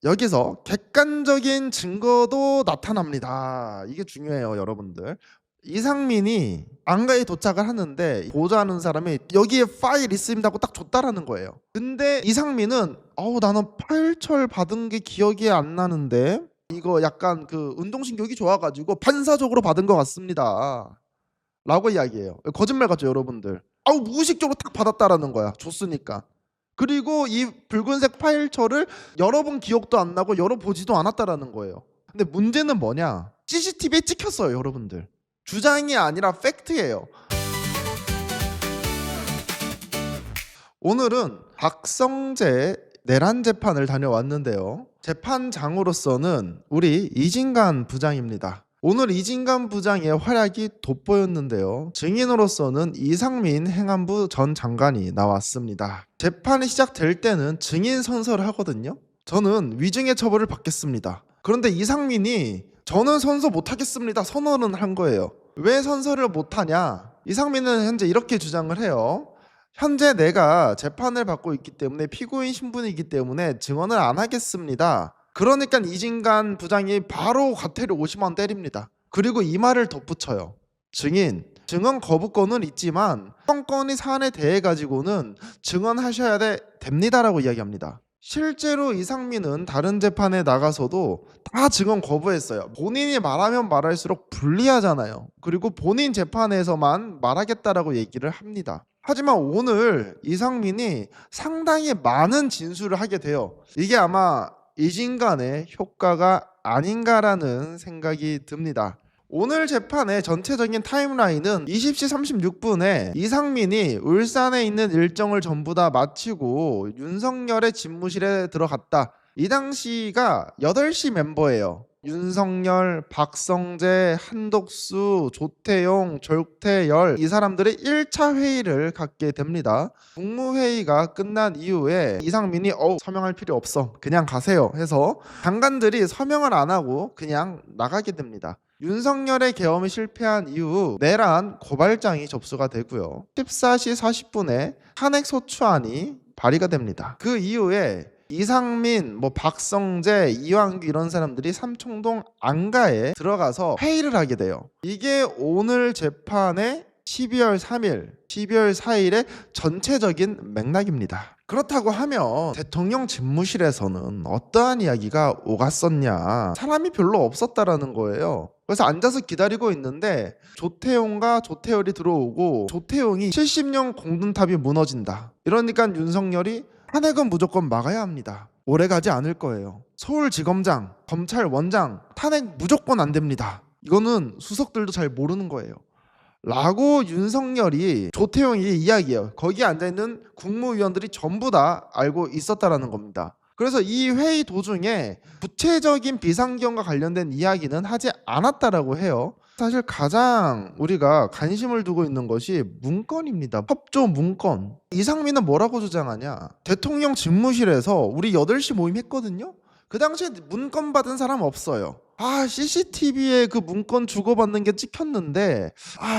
여기서 객관적인 증거도 나타납니다. 이게 중요해요, 여러분들. 이상민이 안가에 도착을 하는데 보좌하는 사람이 여기에 파일 있습니다 하고 딱 줬다라는 거예요. 근데 이상민은 나는 파일철 받은 게 기억이 안 나는데 이거 약간 그 운동신경이 좋아가지고 반사적으로 받은 것 같습니다 라고 이야기해요. 거짓말 같죠, 여러분들. 무의식적으로 딱 받았다라는 거야, 줬으니까. 그리고 이 붉은색 파일철을 열어본 기억도 안 나고 열어보지도 않았다라는 거예요. 근데 문제는 뭐냐, CCTV에 찍혔어요, 여러분들. 주장이 아니라 팩트예요. 오늘은 박성재 내란 재판을 다녀왔는데요, 재판장으로서는 우리 이진관 부장입니다. 오늘 이진관 부장의 활약이 돋보였는데요, 증인으로서는 이상민 행안부 전 장관이 나왔습니다. 재판이 시작될 때는 증인 선서를 하거든요. 저는 위증의 처벌을 받겠습니다. 그런데 이상민이 저는 선서 못하겠습니다 선언은 한 거예요. 왜 선서를 못하냐, 이상민은 현재 이렇게 주장을 해요. 현재 내가 재판을 받고 있기 때문에 피고인 신분이기 때문에 증언을 안 하겠습니다. 그러니까 이진관 부장이 바로 과태료 50만 원 때립니다. 그리고 이 말을 덧붙여요. 증인, 증언 거부권은 있지만 건건이 사안에 대해 가지고는 증언하셔야 됩니다라고 이야기합니다. 실제로 이상민은 다른 재판에 나가서도 다 증언 거부했어요. 본인이 말하면 말할수록 불리하잖아요. 그리고 본인 재판에서만 말하겠다라고 얘기를 합니다. 하지만 오늘 이상민이 상당히 많은 진술을 하게 돼요. 이게 아마 이진관의 효과가 아닌가라는 생각이 듭니다. 오늘 재판의 전체적인 타임라인은 20시 36분에 이상민이 울산에 있는 일정을 전부 다 마치고 윤석열의 집무실에 들어갔다. 이 당시가 8시 멤버예요. 윤석열, 박성재, 한독수, 조태용, 절태열, 이 사람들이 1차 회의를 갖게 됩니다. 국무회의가 끝난 이후에 이상민이 서명할 필요 없어, 그냥 가세요 해서 장관들이 서명을 안 하고 그냥 나가게 됩니다. 윤석열의 계엄이 실패한 이후 내란 고발장이 접수가 되고요, 14시 40분에 탄핵소추안이 발의가 됩니다. 그 이후에 이상민, 박성재, 이완규 이런 사람들이 삼청동 안가에 들어가서 회의를 하게 돼요. 이게 오늘 재판의 12월 3일, 12월 4일의 전체적인 맥락입니다. 그렇다고 하면 대통령 집무실에서는 어떠한 이야기가 오갔었냐, 사람이 별로 없었다라는 거예요. 그래서 앉아서 기다리고 있는데 조태용과 조태열이 들어오고, 조태용이 70년 공든탑이 무너진다, 이러니까 윤석열이 탄핵은 무조건 막아야 합니다. 오래 가지 않을 거예요. 서울지검장, 검찰원장 탄핵 무조건 안 됩니다. 이거는 수석들도 잘 모르는 거예요 라고 윤석열이, 조태용이 이야기해요. 거기에 앉아있는 국무위원들이 전부 다 알고 있었다라는 겁니다. 그래서 이 회의 도중에 구체적인 비상경과 관련된 이야기는 하지 않았다라고 해요. 사실 가장 우리가 관심을 두고 있는 것이 문건입니다. 협조 문건. 이상민은 뭐라고 주장하냐, 대통령 집무실에서 우리 8시 모임 했거든요. 그 당시에 문건 받은 사람 없어요. CCTV에 그 문건 주고받는 게 찍혔는데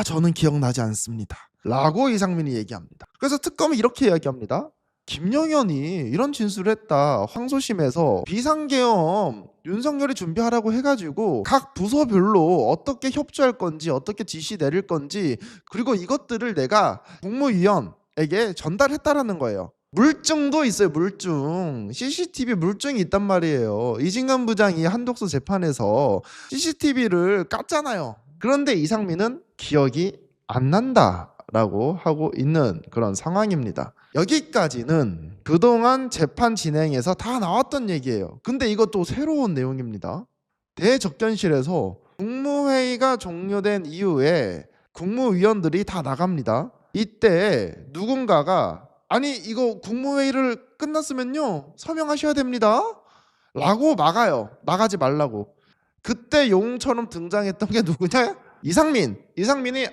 저는 기억나지 않습니다 라고 이상민이 얘기합니다. 그래서 특검이 이렇게 이야기합니다. 김영현이 이런 진술을 했다. 항소심에서 비상계엄 윤석열이 준비하라고 해가지고 각 부서별로 어떻게 협조할 건지, 어떻게 지시 내릴 건지, 그리고 이것들을 내가 국무위원에게 전달했다라는 거예요. 물증도 있어요. 물증. CCTV 물증이 있단 말이에요. 이진관 부장이 한독수 재판에서 CCTV를 깠잖아요. 그런데 이상민은 기억이 안 난다 라고 하고 있는 그런 상황입니다. 여기까지는 그동안 재판 진행에서 다 나왔던 얘기예요. 근데 이것도 새로운 내용입니다. 대접견실에서 국무회의가 종료된 이후에 국무위원들이 다 나갑니다. 이때 누군가가 이거 국무회의를 끝났으면요 서명하셔야 됩니다 라고 막아요. 나가지 말라고. 그때 용처럼 등장했던 게 누구냐? 이상민이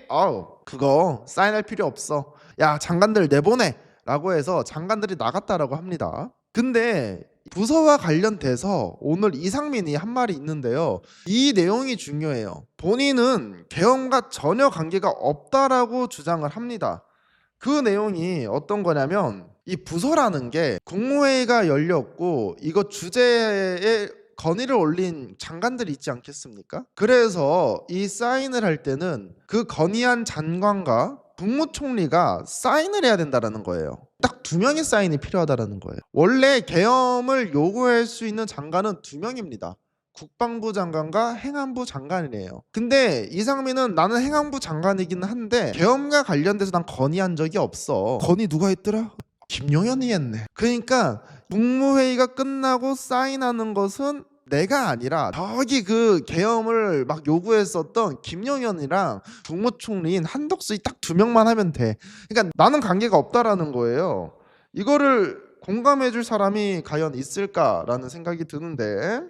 그거 사인할 필요 없어, 야 장관들 내보내 라고 해서 장관들이 나갔다라고 합니다. 근데 부서와 관련돼서 오늘 이상민이 한 말이 있는데요, 이 내용이 중요해요. 본인은 계엄과 전혀 관계가 없다라고 주장을 합니다. 그 내용이 어떤 거냐면, 이 부서라는 게 국무회의가 열렸고 이거 주제에 건의를 올린 장관들이 있지 않겠습니까? 그래서 이 사인을 할 때는 그 건의한 장관과 국무총리가 사인을 해야 된다라는 거예요. 딱 2명의 사인이 필요하다라는 거예요. 원래 계엄을 요구할 수 있는 장관은 2명입니다. 국방부 장관과 행안부 장관이래요. 근데 이상민은 나는 행안부 장관이긴 한데 계엄과 관련돼서 난 건의한 적이 없어. 건의 누가 했더라? 김용현이 했네. 그러니까 국무회의가 끝나고 사인하는 것은 내가 아니라 저기 그 계엄을 막 요구했었던 김용현이랑 국무총리인 한덕수이 딱 2명만 하면 돼. 그러니까 나는 관계가 없다라는 거예요. 이거를 공감해줄 사람이 과연 있을까라는 생각이 드는데,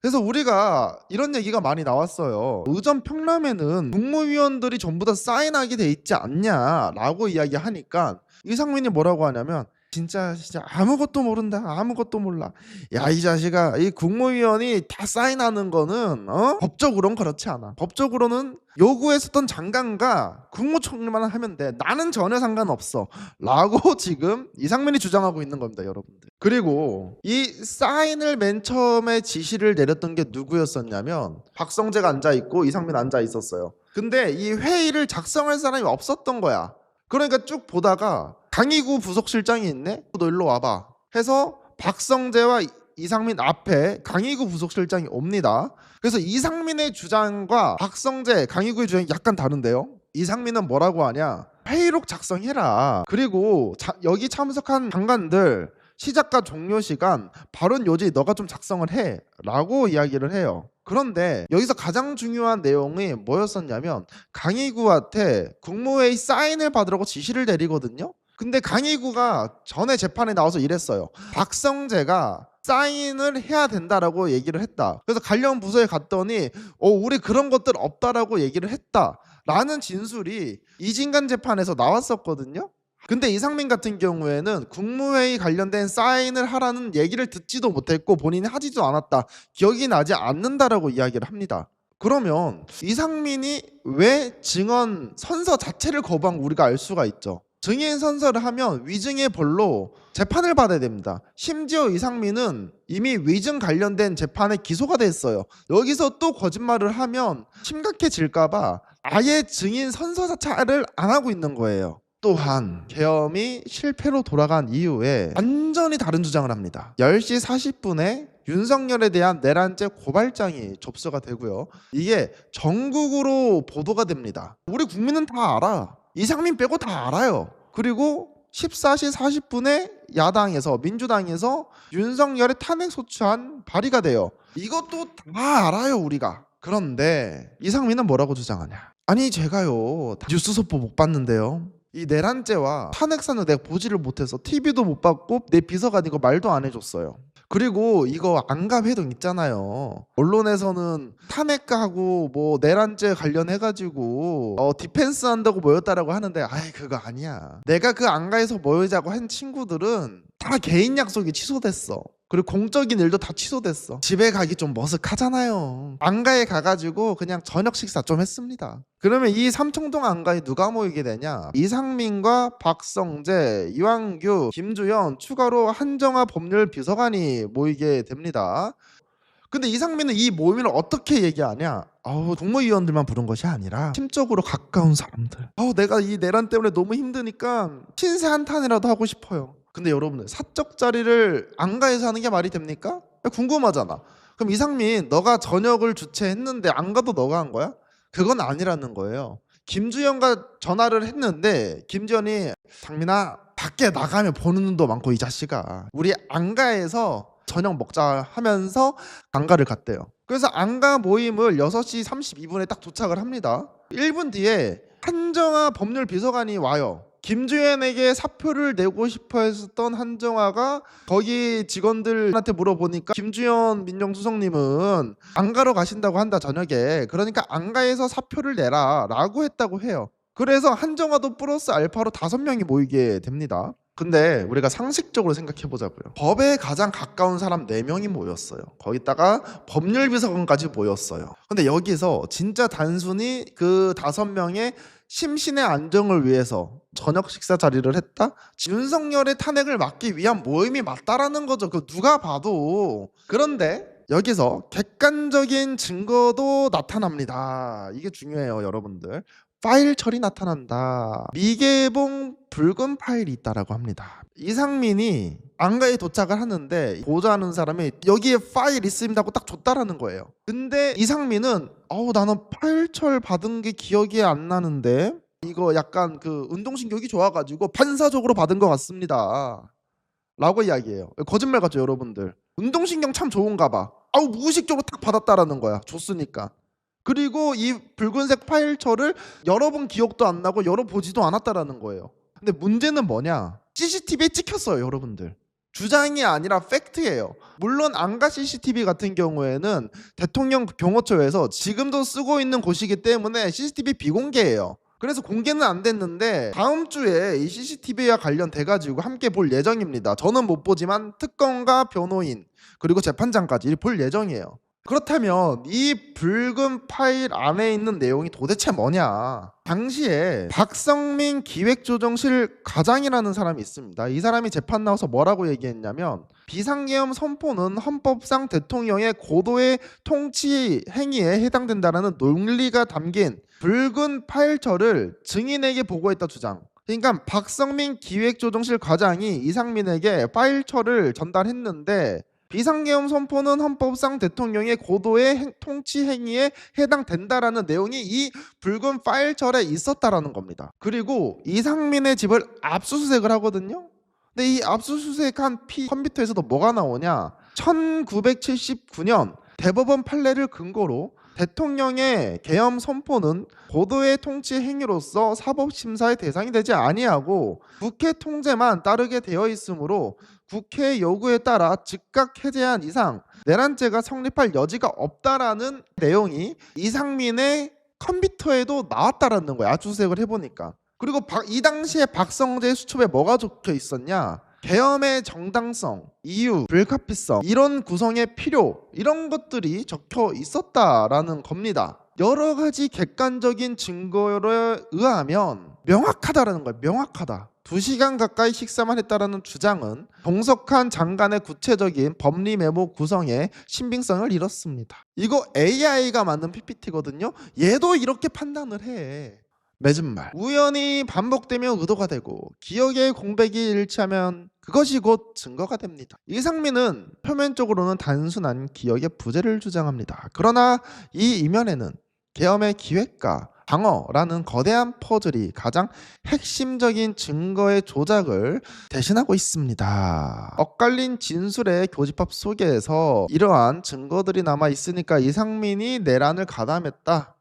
그래서 우리가 이런 얘기가 많이 나왔어요. 의전 평람에는 국무위원들이 전부 다 사인하게 돼 있지 않냐라고 이야기하니까 이상민이 뭐라고 하냐면 진짜 아무것도 모른다. 아무것도 몰라. 야, 이 자식아, 이 국무위원이 다 사인하는 거는 법적으로는 그렇지 않아. 법적으로는 요구했었던 장관과 국무총리만 하면 돼. 나는 전혀 상관없어 라고 지금 이상민이 주장하고 있는 겁니다, 여러분들. 그리고 이 사인을 맨 처음에 지시를 내렸던 게 누구였었냐면 박성재가 앉아있고 이상민 앉아있었어요. 근데 이 회의를 작성할 사람이 없었던 거야. 그러니까 쭉 보다가 강희구 부속실장이 있네? 너 일로 와봐 해서 박성재와 이상민 앞에 강희구 부속실장이 옵니다. 그래서 이상민의 주장과 박성재, 강희구의 주장이 약간 다른데요. 이상민은 뭐라고 하냐, 회의록 작성해라. 그리고 여기 참석한 장관들 시작과 종료 시간, 발언 요지 너가 좀 작성을 해 라고 이야기를 해요. 그런데 여기서 가장 중요한 내용이 뭐였었냐면 강희구한테 국무회의 사인을 받으라고 지시를 내리거든요. 근데 강희구가 전에 재판에 나와서 이랬어요. 박성재가 사인을 해야 된다라고 얘기를 했다. 그래서 관련 부서에 갔더니 우리 그런 것들 없다라고 얘기를 했다라는 진술이 이진관 재판에서 나왔었거든요. 근데 이상민 같은 경우에는 국무회의 관련된 사인을 하라는 얘기를 듣지도 못했고 본인이 하지도 않았다, 기억이 나지 않는다라고 이야기를 합니다. 그러면 이상민이 왜 증언 선서 자체를 거부한 거 우리가 알 수가 있죠. 증인 선서를 하면 위증의 벌로 재판을 받아야 됩니다. 심지어 이상민은 이미 위증 관련된 재판에 기소가 됐어요. 여기서 또 거짓말을 하면 심각해질까봐 아예 증인 선서 자체를 안 하고 있는 거예요. 또한 계엄이 실패로 돌아간 이후에 완전히 다른 주장을 합니다. 10시 40분에 윤석열에 대한 내란죄 고발장이 접수가 되고요. 이게 전국으로 보도가 됩니다. 우리 국민은 다 알아. 이상민 빼고 다 알아요. 그리고 14시 40분에 야당에서, 민주당에서 윤석열의 탄핵 소추안 발의가 돼요. 이것도 다 알아요, 우리가. 그런데 이상민은 뭐라고 주장하냐? 아니 제가요 뉴스 속보 못 봤는데요, 이 내란죄와 탄핵사는 내가 보지를 못해서 TV도 못 봤고 내 비서가 이거 말도 안 해줬어요. 그리고 이거 안감회동 있잖아요. 언론에서는 탄핵하고 뭐 내란죄 관련해가지고 디펜스 한다고 모였다라고 하는데 아이 그거 아니야. 내가 그 안가에서 모이자고 한 친구들은 다 개인 약속이 취소됐어. 그리고 공적인 일도 다 취소됐어. 집에 가기 좀 머쓱하잖아요. 안가에 가가지고 그냥 저녁 식사 좀 했습니다. 그러면 이 삼청동 안가에 누가 모이게 되냐? 이상민과 박성재, 이완규, 김주현, 추가로 한정화 법률 비서관이 모이게 됩니다. 근데 이상민은 이 모임을 어떻게 얘기하냐? 국무위원들만 부른 것이 아니라 심적으로 가까운 사람들. 내가 이 내란 때문에 너무 힘드니까 신세 한탄이라도 하고 싶어요. 근데 여러분들 사적 자리를 안가에서 하는 게 말이 됩니까? 궁금하잖아. 그럼 이상민 너가 저녁을 주최했는데 안 가도 너가 한 거야? 그건 아니라는 거예요. 김주현과 전화를 했는데 김주현이 상민아 밖에 나가면 보는 눈도 많고 이 자식아 우리 안가에서 저녁 먹자 하면서 안가를 갔대요. 그래서 안가 모임을 6시 32분에 딱 도착을 합니다. 1분 뒤에 한정화 법률 비서관이 와요. 김주현에게 사표를 내고 싶어 했었던 한정화가 거기 직원들한테 물어보니까 김주현 민정수석님은 안가로 가신다고 한다 저녁에. 그러니까 안가에서 사표를 내라 라고 했다고 해요. 그래서 한정화도 플러스 알파로 5명이 모이게 됩니다. 근데 우리가 상식적으로 생각해 보자고요. 법에 가장 가까운 사람 4명이 모였어요. 거기다가 법률비서관까지 모였어요. 근데 여기서 진짜 단순히 그 5명의 심신의 안정을 위해서 저녁 식사 자리를 했다? 윤석열의 탄핵을 막기 위한 모임이 맞다라는 거죠. 그 누가 봐도. 그런데 여기서 객관적인 증거도 나타납니다. 이게 중요해요, 여러분들. 파일 처리 나타난다. 미개봉 붉은 파일이 있다라고 합니다. 이상민이 안가에 도착을 하는데 보좌하는 사람이 여기에 파일 있습니다 하고 딱 줬다라는 거예요. 근데 이상민은 나는 파일철 받은 게 기억이 안 나는데 이거 약간 그 운동신경이 좋아가지고 반사적으로 받은 것 같습니다 라고 이야기해요. 거짓말 같죠, 여러분들. 운동신경 참 좋은가 봐. 무의식적으로 딱 받았다라는 거야, 줬으니까. 그리고 이 붉은색 파일철을 열어본 기억도 안 나고 열어보지도 않았다라는 거예요. 근데 문제는 뭐냐? CCTV에 찍혔어요, 여러분들. 주장이 아니라 팩트예요. 물론 안가 CCTV 같은 경우에는 대통령 경호처에서 지금도 쓰고 있는 곳이기 때문에 CCTV 비공개예요. 그래서 공개는 안 됐는데 다음 주에 이 CCTV와 관련돼 가지고 함께 볼 예정입니다. 저는 못 보지만 특검과 변호인 그리고 재판장까지 볼 예정이에요. 그렇다면 이 붉은 파일 안에 있는 내용이 도대체 뭐냐? 당시에 박성민 기획조정실 과장이라는 사람이 있습니다. 이 사람이 재판 나와서 뭐라고 얘기했냐면 비상계엄 선포는 헌법상 대통령의 고도의 통치 행위에 해당된다는 논리가 담긴 붉은 파일철을 증인에게 보고했다 주장. 그러니까 박성민 기획조정실 과장이 이상민에게 파일철을 전달했는데 비상계엄 선포는 헌법상 대통령의 고도의 통치 행위에 해당된다라는 내용이 이 붉은 파일철에 있었다라는 겁니다. 그리고 이상민의 집을 압수수색을 하거든요. 근데 이 압수수색한 컴퓨터에서도 뭐가 나오냐? 1979년 대법원 판례를 근거로 대통령의 계엄 선포는 고도의 통치 행위로서 사법심사의 대상이 되지 아니하고 국회 통제만 따르게 되어 있으므로 국회 요구에 따라 즉각 해제한 이상 내란죄가 성립할 여지가 없다라는 내용이 이상민의 컴퓨터에도 나왔다라는 거야. 압수수색을 해보니까. 그리고 이 당시에 박성재 수첩에 뭐가 적혀 있었냐? 계엄의 정당성, 이유, 불가피성 이런 구성의 필요 이런 것들이 적혀 있었다라는 겁니다. 여러 가지 객관적인 증거에 의하면 명확하다라는 거예요. 명확하다. 2시간 가까이 식사만 했다라는 주장은 동석한 장관의 구체적인 법리 메모 구성의 신빙성을 잃었습니다. 이거 AI가 만든 PPT거든요. 얘도 이렇게 판단을 해. 맺은 말. 우연히 반복되며 의도가 되고 기억의 공백이 일치하면 그것이 곧 증거가 됩니다. 이상민은 표면적으로는 단순한 기억의 부재를 주장합니다. 그러나 이 이면에는 계엄의 기획과 방어라는 거대한 퍼즐이 가장 핵심적인 증거의 조작을 대신하고 있습니다. 엇갈린 진술의 교집합 속에서 이러한 증거들이 남아 있으니까 이상민이 내란을 가담했다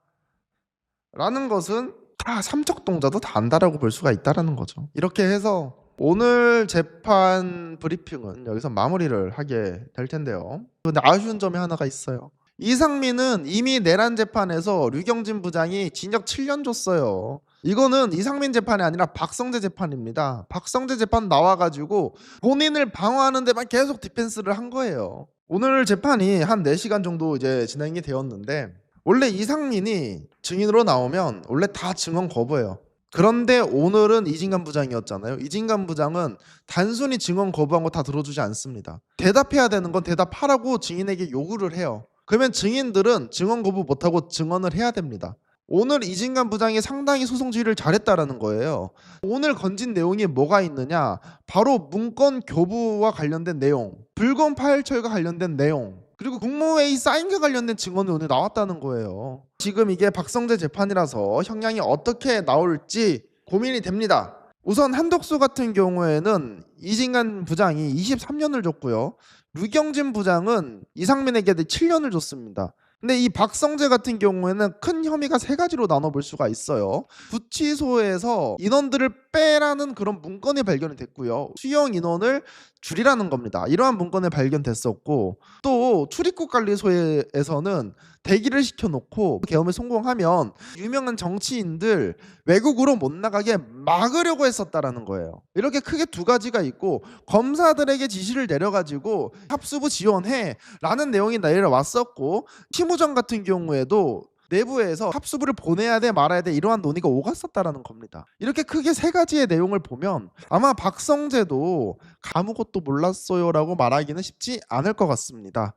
라는 것은 다 삼척동자도 다 안다라고 볼 수가 있다라는 거죠. 이렇게 해서 오늘 재판 브리핑은 여기서 마무리를 하게 될 텐데요. 근데 아쉬운 점이 하나가 있어요. 이상민은 이미 내란 재판에서 류경진 부장이 징역 7년 줬어요. 이거는 이상민 재판이 아니라 박성재 재판입니다. 박성재 재판 나와가지고 본인을 방어하는 데만 계속 디펜스를 한 거예요. 오늘 재판이 한 4시간 정도 이제 진행이 되었는데 원래 이상민이 증인으로 나오면 원래 다 증언 거부해요. 그런데 오늘은 이진관 부장이었잖아요. 이진관 부장은 단순히 증언 거부한 거 다 들어주지 않습니다. 대답해야 되는 건 대답하라고 증인에게 요구를 해요. 그러면 증인들은 증언 거부 못하고 증언을 해야 됩니다. 오늘 이진관 부장이 상당히 소송 지휘를 잘했다라는 거예요. 오늘 건진 내용이 뭐가 있느냐? 바로 문건 교부와 관련된 내용, 붉은 파일철과 관련된 내용, 그리고 국무회의 사인과 관련된 증언이 오늘 나왔다는 거예요. 지금 이게 박성재 재판이라서 형량이 어떻게 나올지 고민이 됩니다. 우선 한덕수 같은 경우에는 이진관 부장이 23년을 줬고요. 류경진 부장은 이상민에게 7년을 줬습니다. 근데 이 박성재 같은 경우에는 큰 혐의가 세 가지로 나눠볼 수가 있어요. 구치소에서 인원들을 빼라는 그런 문건이 발견이 됐고요. 수용 인원을 줄이라는 겁니다. 이러한 문건이 발견됐었고, 또 출입국 관리소에서는 대기를 시켜놓고 계엄에 성공하면 유명한 정치인들 외국으로 못 나가게 막으려고 했었다라는 거예요. 이렇게 크게 두 가지가 있고, 검사들에게 지시를 내려가지고 합수부 지원해라는 내용이 내려왔었고, 심우정 같은 경우에도 내부에서 합수부를 보내야 돼 말아야 돼 이러한 논의가 오갔었다라는 겁니다. 이렇게 크게 세 가지의 내용을 보면 아마 박성재도 아무것도 몰랐어요라고 말하기는 쉽지 않을 것 같습니다.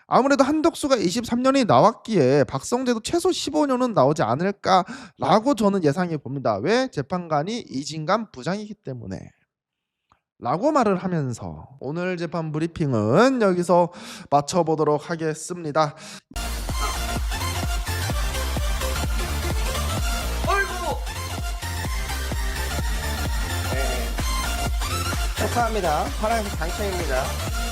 아무래도 한덕수가 23년이 나왔기에 박성재도 최소 15년은 나오지 않을까라고 저는 예상해 봅니다. 왜? 재판관이 이진감 부장이기 때문에. 라고 말을 하면서 오늘 재판 브리핑은 여기서 마쳐보도록 하겠습니다. 어이구! 네. 축하합니다. 파란색 당첨입니다.